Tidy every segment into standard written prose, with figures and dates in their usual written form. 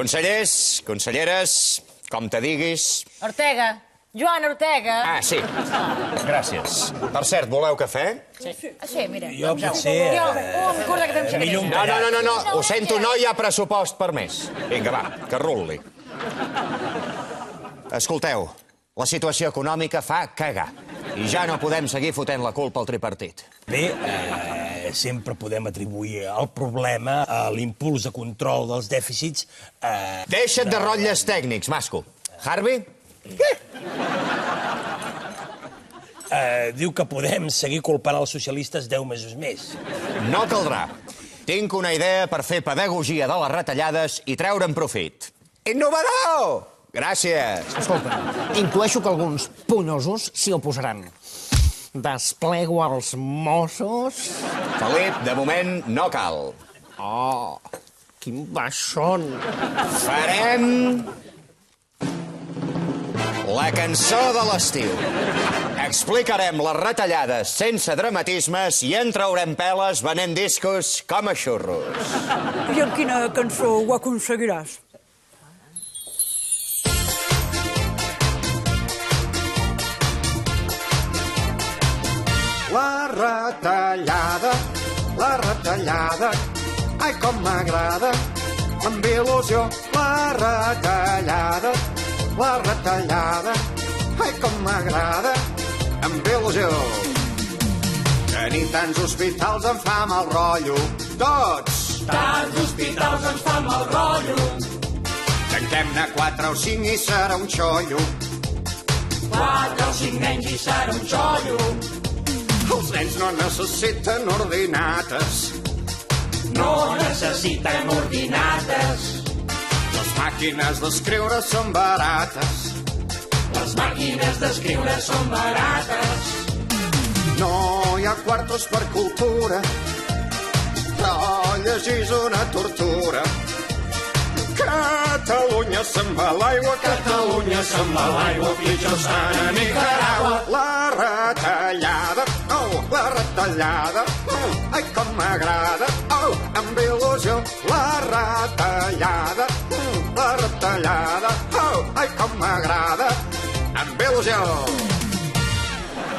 Consellers, conselleres, com te diguis... Ortega. Joan Ortega. Ah, sí. Gràcies. Per cert, voleu cafè? Sí, mira. Jo potser... Un curt que te'n Millor un No. Ho sento, no hi ha pressupost per més. Vinga, va, que rul·li. Escolteu, la situació econòmica fa cagar. I ja no podem seguir fotent la culpa al tripartit. Bé, sempre podem atribuir el problema a l'impuls de control dels dèficits... Deixa't de rotlles tècnics, Masco. Harvey? Diu que podem seguir culpant els socialistes 10 mesos més. No caldrà. Tinc una idea per fer pedagogia de les retallades i treure'n profit. Innovador! Gràcies. Escolta, intueixo que alguns punyosos s'hi oposaran. Desplego els Mossos... Felip, de moment no cal. Oh, quin baixón. Farem... la cançó de l'estiu. Explicarem les retallades sense dramatismes i en traurem peles venent discos com a xurros. I amb quina cançó ho aconseguiràs? La retallada, ai com m'agrada, amb il·lusió. La retallada, ai com m'agrada, amb il·lusió. Tenir tants hospitals em fa mal rotllo, tots. Tants hospitals em fa mal rotllo. Tanquem-ne 4 o 5 i serà un xollo. 4 o 5 nens i serà un xollo. Els nens no necessiten ordinates. No necessiten ordinates. Les màquines d'escriure són barates. Les màquines d'escriure són barates. No hi ha quartos per cultura, però llegir és una tortura. Catalunya se'n va a l'aigua, Catalunya se'n va a l'aigua, pitjor estan a Nicaragua. la retallada, la retallada, ai com m'agrada, amb il·lusió. La retallada, ai com m'agrada, amb il·lusió.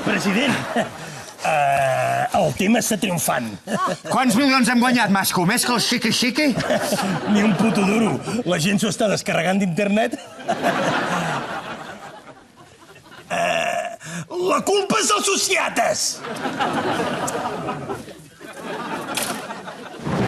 President, el tema està triomfant. Quants milions hem guanyat, Masco? Més que el xiqui-xiqui? Ni un puto duro. La gent s'ho està descarregant d'internet. La culpa és dels sociates!